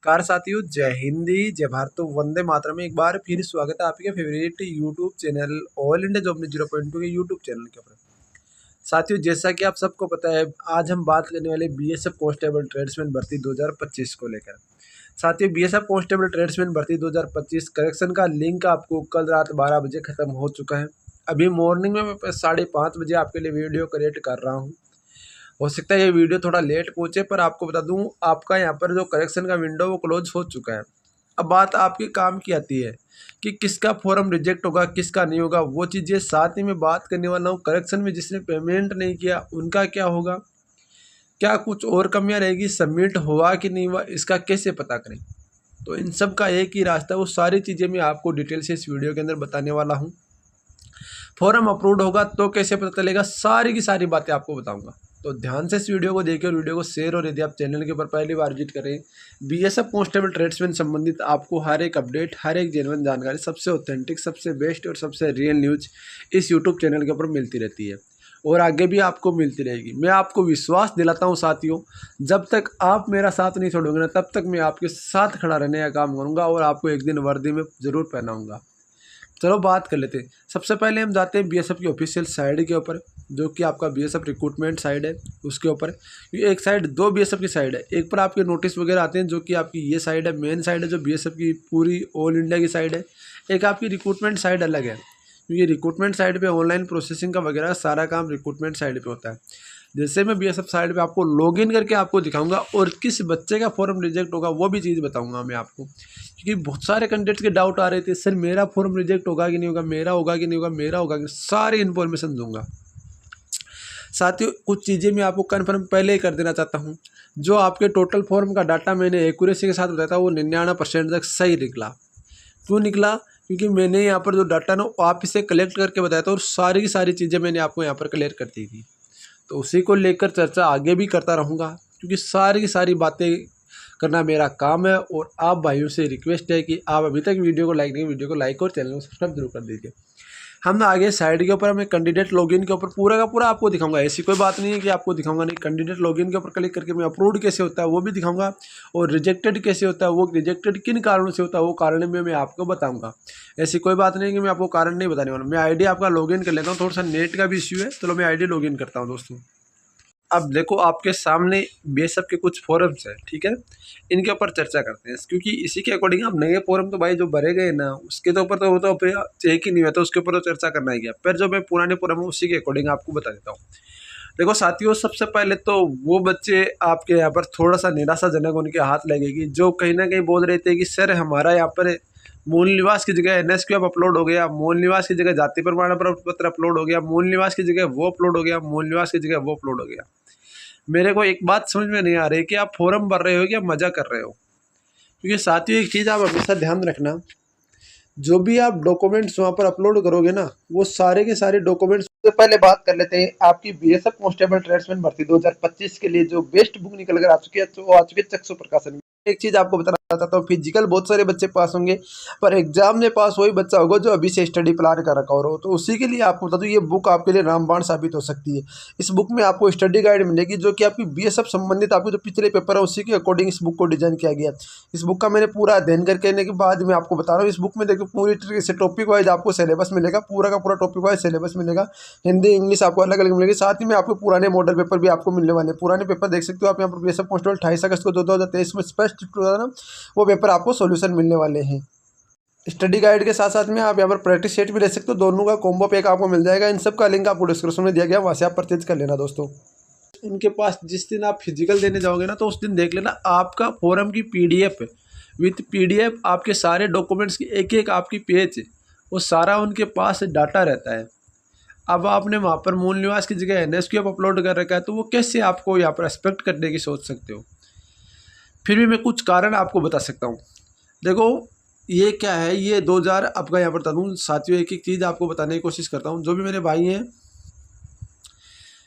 Car साथियों, जय हिंदी, जय भारत, तो वंदे मातरम में एक बार फिर स्वागत है आपके favourite YouTube channel all India job news 0.2 के यूट्यूब चैनल के ऊपर। साथियों, जैसा कि आप सबको पता है, आज हम बात करने वाले बीएसएफ कांस्टेबल ट्रेड्समैन भर्ती 2025 को लेकर। साथियों, बीएसएफ कांस्टेबल ट्रेड्समैन भर्ती 2025 करेक्शन का लिंक आपको कल रात 12 बजे खत्म हो चुका है। अभी मॉर्निंग में मैं 5:30 बजे आपके लिए वीडियो क्रिएट कर रहा हूँ। हो सकता है ये वीडियो थोड़ा लेट पहुंचे, पर आपको बता दूं, आपका यहाँ पर जो करेक्शन का विंडो वो क्लोज हो चुका है। अब बात आपके काम की आती है कि किसका फॉर्म रिजेक्ट होगा, किसका नहीं होगा, वो चीज़ें साथ ही में बात करने वाला हूँ। करेक्शन में जिसने पेमेंट नहीं किया उनका क्या होगा, क्या कुछ और कमियाँ रहेगी, सबमिट हुआ कि नहीं हुआ, इसका कैसे पता करें। तो इन सब का एक ही रास्ता है, वो सारी चीज़ें मैं आपको डिटेल से इस वीडियो के अंदर बताने वाला हूँ। फॉर्म अप्रूव्ड होगा तो कैसे पता चलेगा, सारी की सारी बातें आपको बताऊंगा। तो ध्यान से इस वीडियो को देखिए और वीडियो को शेयर, और यदि आप चैनल के ऊपर पहली बार विजिट करें, बीएसएफ कांस्टेबल ट्रेड्समैन संबंधित आपको हर एक अपडेट, हर एक जेन्युइन जानकारी, सबसे ऑथेंटिक, सबसे बेस्ट और सबसे रियल न्यूज इस यूट्यूब चैनल के ऊपर मिलती रहती है और आगे भी आपको मिलती रहेगी। मैं आपको विश्वास दिलाता हूँ साथियों, जब तक आप मेरा साथ नहीं छोड़ोगे ना, तब तक मैं आपके साथ खड़ा रहने का काम करूँगा और आपको एक दिन वर्दी में ज़रूर पहनाऊँगा। चलो बात कर लेते हैं। सबसे पहले हम जाते हैं बीएसएफ की ऑफिशियल साइड के ऊपर, जो कि आपका बीएसएफ रिक्रूटमेंट साइड है, उसके ऊपर। ये एक साइड, दो बीएसएफ की साइड है। एक पर आपके नोटिस वगैरह आते हैं, जो कि आपकी ये साइड है, मेन साइड है, जो बीएसएफ की पूरी ऑल इंडिया की साइड है। एक आपकी रिक्रूटमेंट साइड अलग है, क्योंकि रिक्रूटमेंट साइड पे ऑनलाइन प्रोसेसिंग का वगैरह सारा काम रिक्रूटमेंट साइड पे होता है। जैसे मैं बीएसएफ साइड पे आपको लॉगिन करके आपको दिखाऊंगा, और किस बच्चे का फॉर्म रिजेक्ट होगा वो भी चीज़ बताऊंगा मैं आपको, क्योंकि बहुत सारे कैंडिडेट्स के डाउट आ रहे थे, सर मेरा फॉर्म रिजेक्ट होगा कि नहीं होगा, मेरा होगा कि नहीं होगा, मेरा होगा कि, सारी इन्फॉर्मेशन दूंगा। साथियों, कुछ चीज़ें मैं आपको कन्फर्म पहले ही कर देना चाहता हूँ। जो आपके टोटल फॉर्म का डाटा मैंने एक्यूरेसी के साथ बताया था, वो 99% तक सही निकला। क्यों निकला? क्योंकि मैंने यहाँ पर जो डाटा ना आप इसे कलेक्ट करके बताया था, और सारी की सारी चीज़ें मैंने आपको यहाँ पर क्लियर कर दी थी। तो उसी को लेकर चर्चा आगे भी करता रहूँगा, क्योंकि सारी की सारी बातें करना मेरा काम है। और आप भाइयों से रिक्वेस्ट है कि आप अभी तक वीडियो को लाइक नहीं, वीडियो को लाइक और चैनल को सब्सक्राइब जरूर कर दीजिए। हम आगे साइड के ऊपर, हमें कैंडिडेट लॉगिन के ऊपर पूरा का पूरा आपको दिखाऊंगा। ऐसी कोई बात नहीं है कि आपको दिखाऊंगा नहीं। कैंडिडेट लॉगिन के ऊपर क्लिक करके मैं अप्रूव्ड कैसे होता है वो भी दिखाऊंगा, और रिजेक्टेड कैसे होता है, वो रिजेक्टेड किन कारणों से होता है वो कारण में मैं आपको बताऊंगा। ऐसी कोई बात नहीं कि मैं आपको कारण नहीं बताने वाला। मैं आईडी आपका लॉगिन कर लेता हूँ, थोड़ा सा नेट का भी इश्यू है। चलो मैं आईडी लॉगिन करता हूँ दोस्तों। अब देखो, आपके सामने बीएसएफ के कुछ फोरम्स है, ठीक है, इनके ऊपर चर्चा करते हैं, क्योंकि इसी के अकॉर्डिंग अब नए फोरम तो भाई जो भरे गए ना, उसके तो ऊपर तो वो तो एक ही नहीं हुआ, तो उसके ऊपर तो चर्चा करना ही गया। पर जो मैं पुराने फोरम है उसी के अकॉर्डिंग आपको बता देता हूँ। देखो साथियों, सबसे पहले तो वो बच्चे आपके यहाँ पर थोड़ा सा निराशाजनक उनके हाथ लगेगी, जो कहीं ना कहीं बोल रहे थे कि सर हमारा यहाँ पर मूल निवास की जगह एनएसक्यू अपलोड हो गया, मूल निवास की जगह जाति प्रमाण पत्र अपलोड हो गया, मूल निवास की जगह वो अपलोड हो गया, मूल निवास की जगह वो अपलोड हो गया। मेरे को एक बात समझ में नहीं आ रही कि आप फॉर्म भर रहे हो या मजा कर रहे हो। क्योंकि साथियों, एक चीज़ आप हमेशा ध्यान रखना, जो भी आप डॉक्यूमेंट्स वहाँ पर अपलोड करोगे ना, वो सारे के सारे डॉक्यूमेंट्स। तो पहले बात कर लेते हैं आपकी बीएसएफ कांस्टेबल ट्रेड्समैन भर्ती 2025 के लिए जो बेस्ट बुक निकल कर आ चुकी है, तो वो आ चुकी है चक्षु प्रकाशन में। एक चीज आपको बताना चाहता हूँ, फिजिकल बहुत सारे बच्चे पास होंगे, पर एग्जाम में पास वही बच्चा होगा जो अभी से स्टडी प्लान कर रखा हो। तो उसी के लिए आपको बता दूं, ये बुक आपके लिए रामबाण साबित हो सकती है। इस बुक में आपको स्टडी गाइड मिलेगी, जो कि आपकी बीएसएफ संबंधित आपके जो पिछले पेपर है उसी के अकॉर्डिंग इस बुक को डिजाइन किया गया। इस बुक का मैंने पूरा अध्ययन करने के बाद मैं आपको बता रहा हूँ। इस बुक में देखो पूरी तरीके से टॉपिक वाइज आपको सिलेबस मिलेगा, पूरा का पूरा टॉपिक वाइज सिलेबस मिलेगा। हिंदी इंग्लिश आपको अलग अलग मिलेगी। साथ ही में आपको पुराने मॉडल पेपर भी आपको मिलने वाले हैं। पुराने पेपर देख सकते हो आप यहाँ पर, बीएसएफ कांस्टेबल 28 अगस्त को 2023 में स्पष्ट ना, वो पेपर आपको सॉल्यूशन मिलने वाले हैं। स्टडी गाइड के साथ साथ में आप यहाँ पर प्रैक्टिस सेट भी ले सकते हो, दोनों का कॉम्बो पैक आपको मिल जाएगा। इन सब का लिंक आपको डिस्क्रिप्शन में दिया गया, वहाँ से आप परचेज कर लेना दोस्तों। उनके पास जिस दिन आप फिजिकल देने जाओगे ना, तो उस दिन देख लेना आपका फॉर्म की पीडीएफ विथ पीडीएफ, आपके सारे डॉक्यूमेंट्स की एक एक आपकी पेज, वो सारा उनके पास डाटा रहता है। अब आपने वहाँ पर मूल निवास की जगह एनएसक्यू अपलोड कर रखा है, तो वो कैसे आपको यहाँ पर एक्सपेक्ट करने की सोच सकते हो। फिर भी मैं कुछ कारण आपको बता सकता हूँ। देखो ये क्या है, ये 2000 आपका यहाँ पर बता दूँ साथियों, एक एक चीज़ आपको बताने की कोशिश करता हूँ। जो भी मेरे भाई हैं,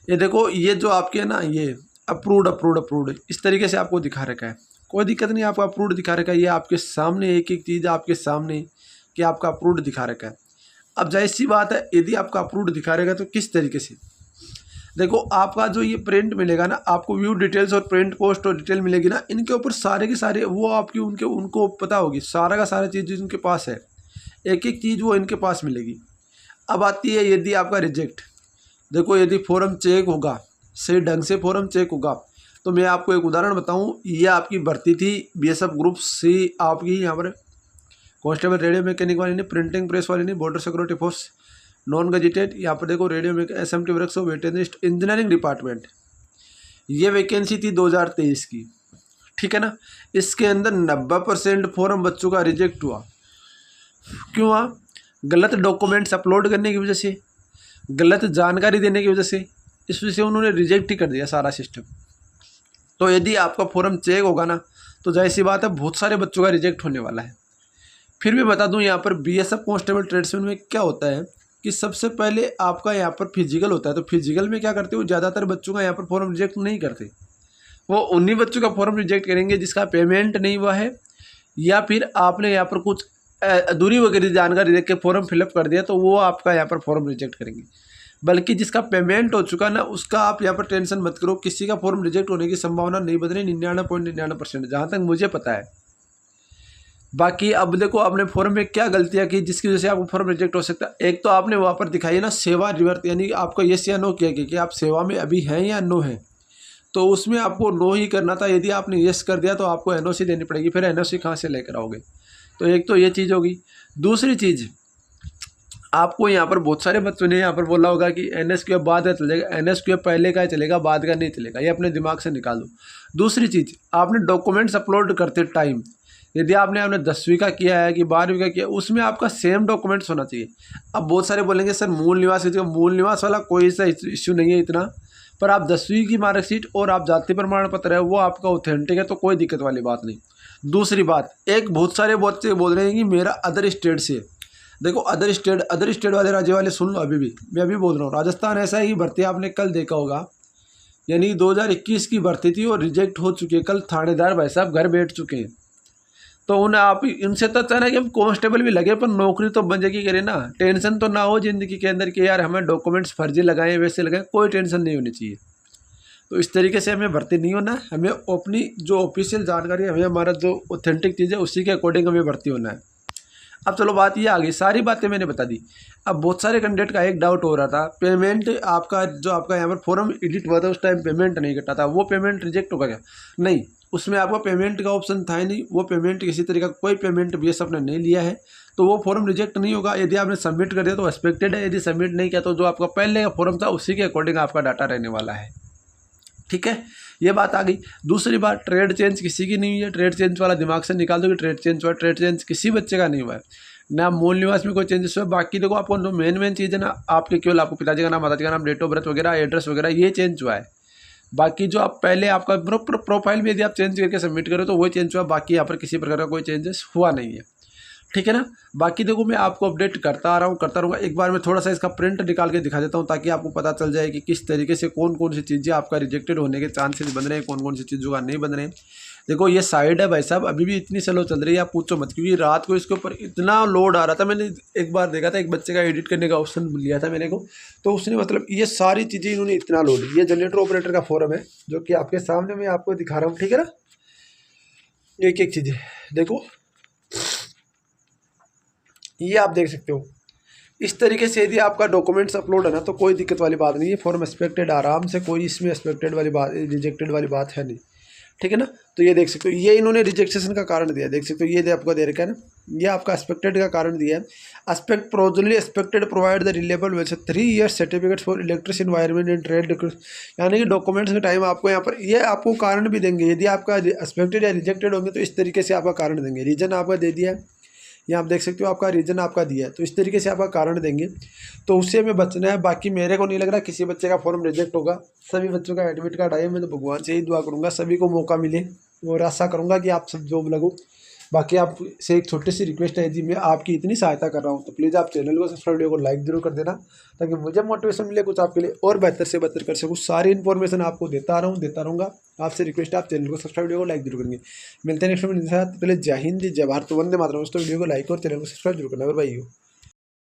ये देखो, ये जो आपके है ना, ये अप्रूव्ड अप्रूव्ड अप्रूव्ड इस तरीके से आपको दिखा रखा है। कोई दिक्कत नहीं, आपका अप्रूव्ड दिखा रखा है, ये आपके सामने एक एक चीज़ आपके सामने कि आपका अप्रूव्ड दिखा रखा है। अब जाहिर सी बात है, यदि आपका अप्रूव्ड दिखा रहेगा तो किस तरीके से, देखो आपका जो ये प्रिंट मिलेगा ना, आपको व्यू डिटेल्स और प्रिंट पोस्ट और डिटेल मिलेगी ना, इनके ऊपर सारे के सारे वो आपकी उनको पता होगी, सारा का सारा चीज़ इनके पास है, एक एक चीज़ वो इनके पास मिलेगी। अब आती है यदि आपका रिजेक्ट। देखो यदि फॉर्म चेक होगा, सही ढंग से फॉर्म चेक होगा, तो मैं आपको एक उदाहरण बताऊं, ये आपकी भर्ती थी बीएसएफ ग्रुप सी, आपकी यहाँ पर कांस्टेबल रेडियो मैकेनिक वाली नहीं, प्रिंटिंग प्रेस वाली नहीं, border security force non gazetted, यहाँ पर देखो रेडियो में SMT works of veterinary engineering department, ये वैकेंसी थी 2023 की, ठीक है ना। इसके अंदर 90% फॉर्म बच्चों का रिजेक्ट हुआ। क्यों हुआ? गलत डॉक्यूमेंट्स अपलोड करने की वजह से, गलत जानकारी देने की वजह से, इस वजह से उन्होंने रिजेक्ट ही कर दिया सारा सिस्टम। तो यदि आपका फॉर्म चेक होगा ना, तो जाहिर सी बात है बहुत सारे बच्चों का रिजेक्ट होने वाला है। फिर भी बता दूं, यहाँ पर बीएसएफ कांस्टेबल ट्रेड्समैन में क्या होता है कि सबसे पहले आपका यहाँ पर फिजिकल होता है। तो फिजिकल में क्या करते हो, ज़्यादातर बच्चों का यहाँ पर फॉर्म रिजेक्ट नहीं करते, वो उन्हीं बच्चों का फॉर्म रिजेक्ट करेंगे जिसका पेमेंट नहीं हुआ है, या फिर आपने यहाँ पर कुछ अधूरी वगैरह जानकारी देख के फॉर्म फिलअप कर दिया, तो वो आपका यहाँ पर फॉर्म रिजेक्ट करेंगे। बल्कि जिसका पेमेंट हो चुका ना, उसका आप यहाँ पर टेंशन मत करो, किसी का फॉर्म रिजेक्ट होने की संभावना नहीं बन रही, 99.99%, जहाँ तक मुझे पता है। बाकी अब देखो आपने फॉर्म में क्या गलतियाँ की जिसकी वजह से आपको फॉर्म रिजेक्ट हो सकता है। एक तो आपने वहाँ पर दिखाई है ना सेवा रिवर्त, यानी आपको येस या नो किया कि आप सेवा में अभी हैं या नो हैं, तो उसमें आपको नो ही करना था। यदि आपने येस कर दिया तो आपको एनओसी देनी पड़ेगी, फिर एनओसी कहाँ से लेकर आओगे। तो एक तो ये चीज़ होगी। दूसरी चीज़, आपको यहाँ पर बहुत सारे बच्चों ने यहाँ पर बोला होगा कि एनएसक्यू बाद का चलेगा, एनएसक्यू पहले का चलेगा, बाद का नहीं चलेगा, ये अपने दिमाग से निकाल दो। दूसरी चीज़, आपने डॉक्यूमेंट्स अपलोड करते टाइम, यदि आपने 10वीं का किया है कि 12वीं का किया, उसमें आपका सेम डॉक्यूमेंट्स होना चाहिए। अब बहुत सारे बोलेंगे सर मूल निवास, मूल निवास वाला कोई सा इश्यू नहीं है इतना, पर आप 10वीं की मार्कशीट और आप जाति प्रमाण पत्र है वो आपका ऑथेंटिक है, तो कोई दिक्कत वाली बात नहीं। दूसरी बात, एक बहुत सारे बच्चे बोल रहे हैं कि मेरा अदर स्टेट से, देखो अदर स्टेट वाले राज्य वाले सुन लो, अभी भी मैं अभी बोल रहा हूँ। राजस्थान ऐसा ही भर्ती आपने कल देखा होगा, यानी 2021 की भर्ती थी और रिजेक्ट हो चुकी है। कल थानेदार भाई साहब घर बैठ चुके हैं, तो उन्हें आप इनसे तो चाहना कि हम कांस्टेबल भी लगे पर नौकरी तो बन जाएगी, करें ना, टेंशन तो ना हो ज़िंदगी के अंदर कि यार हमें डॉक्यूमेंट्स फर्जी लगाएं वैसे लगाएं, कोई टेंशन नहीं होनी चाहिए। तो इस तरीके से हमें भर्ती नहीं होना है, हमें अपनी जो ऑफिशियल जानकारी है, हमें हमारा जो ऑथेंटिक चीज़ है उसी के अकॉर्डिंग हमें भर्ती होना है। अब चलो बात ये आ गई, सारी बातें मैंने बता दी। अब बहुत सारे कैंडिडेट का एक डाउट हो रहा था, पेमेंट आपका जो आपका यहाँ पर फॉर्म एडिट हुआ था उस टाइम पेमेंट नहीं कटा था, वो पेमेंट रिजेक्ट होगा क्या? नहीं, उसमें आपका पेमेंट का ऑप्शन था ही नहीं, वो पेमेंट किसी तरीके का कोई पेमेंट बीएसएफ ने नहीं लिया है, तो वो फॉर्म रिजेक्ट नहीं होगा। यदि आपने सबमिट कर दिया तो एक्सपेक्टेड है, यदि सबमिट नहीं किया तो जो आपका पहले का फॉर्म था उसी के अकॉर्डिंग आपका डाटा रहने वाला है। ठीक है, ये बात आ गई। दूसरी बात, ट्रेड चेंज किसी की नहीं हुई है, ट्रेड चेंज वाला दिमाग से निकाल दो कि ट्रेड चेंज हुआ, ट्रेड चेंज किसी बच्चे का नहीं हुआ है, ना मूल निवास में कोई चेंजेस हुआ। बाकी देखो आपको जो मेन चीज़ है ना, आपके केवल आपको पिताजी का नाम, माताजी का नाम, डेट ऑफ बर्थ वगैरह, एड्रेस वगैरह, ये चेंज हुआ है। बाकी जो आप पहले आपका प्रोफाइल में यदि आप चेंज करके सबमिट करो तो वही चेंज हुआ, बाकी यहाँ पर किसी प्रकार का कोई चेंजेस हुआ नहीं है। ठीक है ना। बाकी देखो मैं आपको अपडेट करता आ रहा हूँ, करता रहूँगा। एक बार मैं थोड़ा सा इसका प्रिंट निकाल के दिखा देता हूँ ताकि आपको पता चल जाए कि किस तरीके से कौन कौन सी चीज़ें आपका रिजेक्टेड होने के चांसेस बन रहे हैं, कौन कौन सी चीज़ों का नहीं बन रहे हैं। देखो ये साइड है भाई साहब, अभी भी इतनी स्लो चल रही है, आप पूछो मत, क्योंकि रात को इसके ऊपर इतना लोड आ रहा था। मैंने एक बार देखा था, एक बच्चे का एडिट करने का ऑप्शन लिया था मेरे को, तो उसने मतलब ये सारी चीज़ें इन्होंने इतना लोड, ये जनरेटर ऑपरेटर का फॉर्म है जो कि आपके सामने मैं आपको दिखा रहा हूँ। ठीक है ना, एक एक चीज़ें देखो, ये आप देख सकते हो। इस तरीके से यदि आपका डॉक्यूमेंट्स अपलोड है ना तो कोई दिक्कत वाली बात नहीं है, फॉर्म एक्सपेक्टेड आराम से, कोई इसमें एक्सपेक्टेड वाली बात, रिजेक्टेड वाली बात है नहीं। ठीक है ना, तो ये देख सकते हो, ये इन्होंने रिजेक्शन का कारण दिया, देख सकते हो, ये आपको दे रखा है ना, ये आपका एक्सपेक्टेड का कारण दिया है। एक्सपेक्ट प्रोजनली एक्सपेक्टेड प्रोवाइड द रिलेबल वैसे 3 years certificate for electric environment and trade, यानी कि डॉक्यूमेंट्स के टाइम आपको यहाँ पर ये आपको कारण भी देंगे। यदि आपका एक्सपेक्टेड या रिजेक्टेड होंगे तो इस तरीके से आपका कारण देंगे। रीजन आपका दे दिया है, यहाँ आप देख सकते हो, आपका रीजन आपका दिया है, तो इस तरीके से आपका कारण देंगे, तो उससे हमें बचना है। बाकी मेरे को नहीं लग रहा किसी बच्चे का फॉर्म रिजेक्ट होगा। सभी बच्चों का एडमिट कार्ड आए, मैं तो भगवान से ही दुआ करूँगा सभी को मौका मिले और आशा करूँगा कि आप सब जॉब लगो। बाकी आपसे एक छोटी सी रिक्वेस्ट है, जी मैं आपकी इतनी सहायता कर रहा हूँ तो प्लीज़ आप चैनल को सब्सक्राइब, वीडियो को लाइक जरूर कर देना ताकि मुझे मोटिवेशन मिले कुछ आपके लिए और बेहतर से बेहतर कर सकूँ। सारी इन्फॉर्मेशन आपको देता रहूँगा। आपसे रिक्वेस्ट है आप चैनल को सब्सक्राइब, वीडियो को लाइक जरूर करेंगे। मिलते हैं नेक्स्ट वीडियो के साथ, पहले जय हिंद, जय भारत, वंदे मातरम। दोस्तों वीडियो को लाइक और चैनल को सब्सक्राइब जरूर करना और भाई।